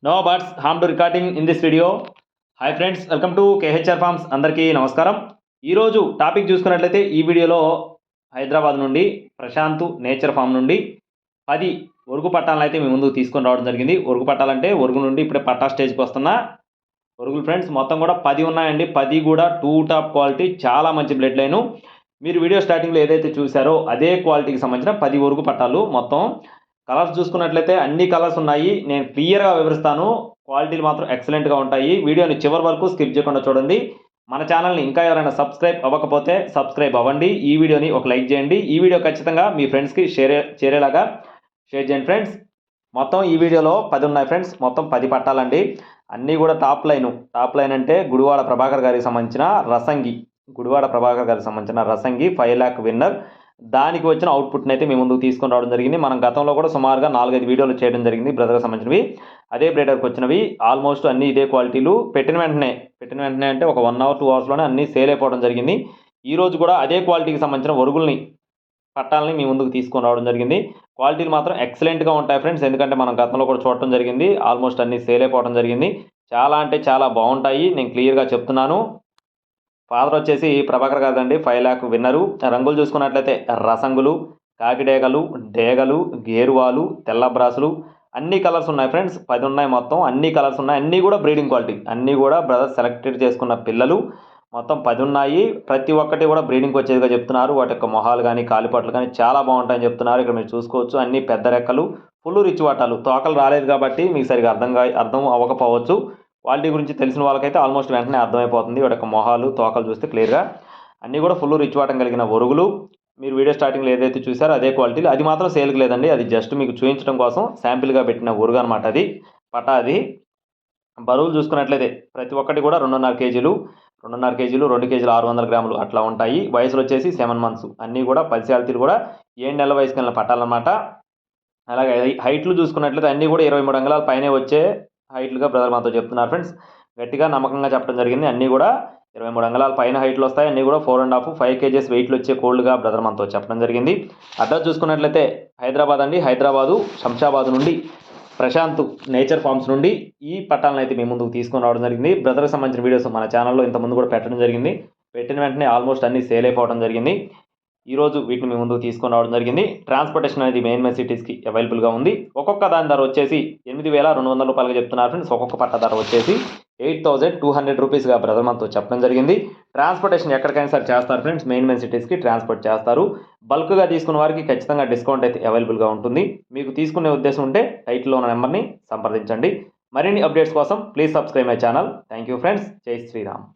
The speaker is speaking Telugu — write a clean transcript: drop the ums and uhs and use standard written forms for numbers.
No buts harm to recording in this video. Hi friends, welcome to KHR forms. అందరికీ నమస్కారం. ఈరోజు టాపిక్ చూసుకున్నట్లయితే ఈ వీడియోలో హైదరాబాద్ నుండి ప్రశాంత్ నేచర్ ఫామ్ నుండి 10 ఒరుగు పట్టాలను అయితే మీ ముందుకు తీసుకొని రావడం జరిగింది. ఒరుగు పట్టాలంటే ఒరుగు నుండి ఇప్పుడే పట్టా స్టేజ్కి వస్తున్న ఒరుగులు ఫ్రెండ్స్. మొత్తం కూడా 10 ఉన్నాయండి. 10 కూడా టూ టాప్ క్వాలిటీ, చాలా మంచి బ్లడ్ లైను. మీరు వీడియో స్టార్టింగ్లో ఏదైతే చూసారో అదే క్వాలిటీకి సంబంధించిన 10 ఒరుగు పట్టాలు. మొత్తం కలర్స్ చూసుకున్నట్లయితే అన్ని కలర్స్ ఉన్నాయి. నేను క్లియర్గా వివరిస్తాను. క్వాలిటీలు మాత్రం ఎక్సలెంట్గా ఉంటాయి. వీడియోని చివరి వరకు స్కిప్ చేయకుండా చూడండి. మన ఛానల్ని ఇంకా ఎవరైనా సబ్స్క్రైబ్ అవ్వకపోతే సబ్స్క్రైబ్ అవ్వండి. ఈ వీడియోని ఒక లైక్ చేయండి. ఈ వీడియో ఖచ్చితంగా మీ ఫ్రెండ్స్కి చేరేలాగా షేర్ చేయండి ఫ్రెండ్స్. మొత్తం ఈ వీడియోలో 10 ఉన్నాయి ఫ్రెండ్స్. మొత్తం 10 పట్టాలండి. అన్నీ కూడా టాప్ లైన్ అంటే గుడివాడ ప్రభాకర్ గారికి సంబంధించిన రసంగి. గుడివాడ ప్రభాకర్ గారికి సంబంధించిన రసంగి 5 lakh విన్నర్. దానికి వచ్చిన అవుట్పుట్ని అయితే మీ ముందుకు తీసుకొని రావడం జరిగింది. మనం గతంలో కూడా సుమారుగా 4-5 వీడియోలు చేయడం జరిగింది బ్రదర్కి సంబంధించినవి. అదే బ్రేడర్కి వచ్చినవి ఆల్మోస్ట్ అన్ని ఇదే క్వాలిటీలు. పెట్టిన వెంటనే అంటే ఒక 1 hour 2 hours అన్నీ సేల్ అయిపోవడం జరిగింది. ఈరోజు కూడా అదే క్వాలిటీకి సంబంధించిన ఒరుగుల్ని పట్టాలని మీ ముందుకు తీసుకొని రావడం జరిగింది. క్వాలిటీలు మాత్రం ఎక్సలెంట్గా ఉంటాయి ఫ్రెండ్స్. ఎందుకంటే మనం గతంలో కూడా చూడటం జరిగింది. ఆల్మోస్ట్ అన్నీ సేల్ అయిపోవడం జరిగింది. చాలా అంటే చాలా బాగుంటాయి. నేను క్లియర్గా చెప్తున్నాను. ఫాదర్ వచ్చేసి ప్రభాకర్ గారిదండి, 5 lakh విన్నరు. రంగులు చూసుకున్నట్లయితే రసంగులు, కాకిడేగలు, డేగలు, గేరువాలు, తెల్ల బ్రాసులు అన్ని కలర్స్ ఉన్నాయి ఫ్రెండ్స్. 10 ఉన్నాయి మొత్తం. అన్ని కలర్స్ ఉన్నాయి. అన్నీ కూడా బ్రీడింగ్ క్వాలిటీ. అన్నీ కూడా బ్రదర్స్ సెలెక్టెడ్ చేసుకున్న పిల్లలు. మొత్తం 10 ఉన్నాయి. ప్రతి ఒక్కటి కూడా బ్రీడింగ్కి వచ్చేదిగా చెప్తున్నారు. వాటి యొక్క మొహాలు కానీ కాలిపట్లు కానీ చాలా బాగుంటాయని చెప్తున్నారు. ఇక్కడ మీరు చూసుకోవచ్చు. అన్ని పెద్ద రెక్కలు, ఫుల్ రిచ్ వాటాలు. తోకలు రాలేదు కాబట్టి మీకు సరిగా అర్థం అవ్వకపోవచ్చు. క్వాలిటీ గురించి తెలిసిన వాళ్ళకైతే ఆల్మోస్ట్ వెంటనే అర్థమైపోతుంది. వాటి యొక్క మొహాలు తోకలు చూస్తే క్లియర్గా అన్నీ కూడా ఫుల్ రిచ్ వాటం కలిగిన ఒరుగులు. మీరు వీడియో స్టార్టింగ్లో ఏదైతే చూసారో అదే క్వాలిటీలు. అది మాత్రం సేల్కి లేదండి. అది జస్ట్ మీకు చూపించడం కోసం శాంపిల్గా పెట్టిన ఒరుగు అనమాట. అది పటా. అది బరువులు చూసుకున్నట్లయితే ప్రతి ఒక్కటి కూడా 2.5 కేజీలు, 2 కేజీలు 600 గ్రాములు అట్లా ఉంటాయి. వయసులు వచ్చేసి 7 months. అన్నీ కూడా పల్సియాలిటీలు కూడా 7 నెలల వయసు కలిగిన పట్టాలన్నమాట. అలాగే హైట్లు చూసుకున్నట్లయితే అన్నీ కూడా 23 అంగుళాల పైనే వచ్చే హైట్లుగా బ్రదర్ మాతో చెప్తున్నారు ఫ్రెండ్స్. గట్టిగా నమ్మకంగా చెప్పడం జరిగింది. అన్నీ కూడా 23 అంగుళాల పైన హైట్లు వస్తాయి. అన్నీ కూడా 4.5-5 kgs వెయిట్లు వచ్చే కోల్డ్గా బ్రదర్ మనతో చెప్పడం జరిగింది. అడ్రస్ చూసుకున్నట్లయితే హైదరాబాద్ అండి. హైదరాబాదు శంషాబాద్ నుండి ప్రశాంత్ నేచర్ ఫార్మ్స్ నుండి ఈ పట్టాలను అయితే మీ ముందుకు తీసుకొని రావడం జరిగింది. బ్రదర్కి సంబంధించిన వీడియోస్ మన ఛానల్లో ఇంతకుముందు కూడా పెట్టడం జరిగింది. పెట్టిన వెంటనే ఆల్మోస్ట్ అన్నీ సేల్ అయిపోవడం జరిగింది. ఈరోజు వీటిని మీ ముందుకు తీసుకొని రావడం జరిగింది. ట్రాన్స్పోర్టేషన్ అనేది మెయిన్ సిటీస్కి అవైలబుల్గా ఉంది. ఒక్కొక్క దాని ధర వచ్చేసి 8,200 రూపాయలుగా చెప్తున్నారు ఫ్రెండ్స్. ఒక్కొక్క పట్ట ధర వచ్చేసి 8,200 రూపీస్గా బ్రదర్ మనతో చెప్పడం జరిగింది. ట్రాన్స్పోర్టేషన్ ఎక్కడికైనా సరే చేస్తారు ఫ్రెండ్స్. మెయిన్ సిటీస్కి ట్రాన్స్పోర్ట్ చేస్తారు. బల్క్గా తీసుకున్న వారికి ఖచ్చితంగా డిస్కౌంట్ అయితే అవైలబుల్గా ఉంటుంది. మీకు తీసుకునే ఉద్దేశం ఉంటే టైటిల్లో ఉన్న నెంబర్ని సంప్రదించండి. మరిన్ని అప్డేట్స్ కోసం please subscribe my channel. Thank you friends. జై శ్రీరామ్.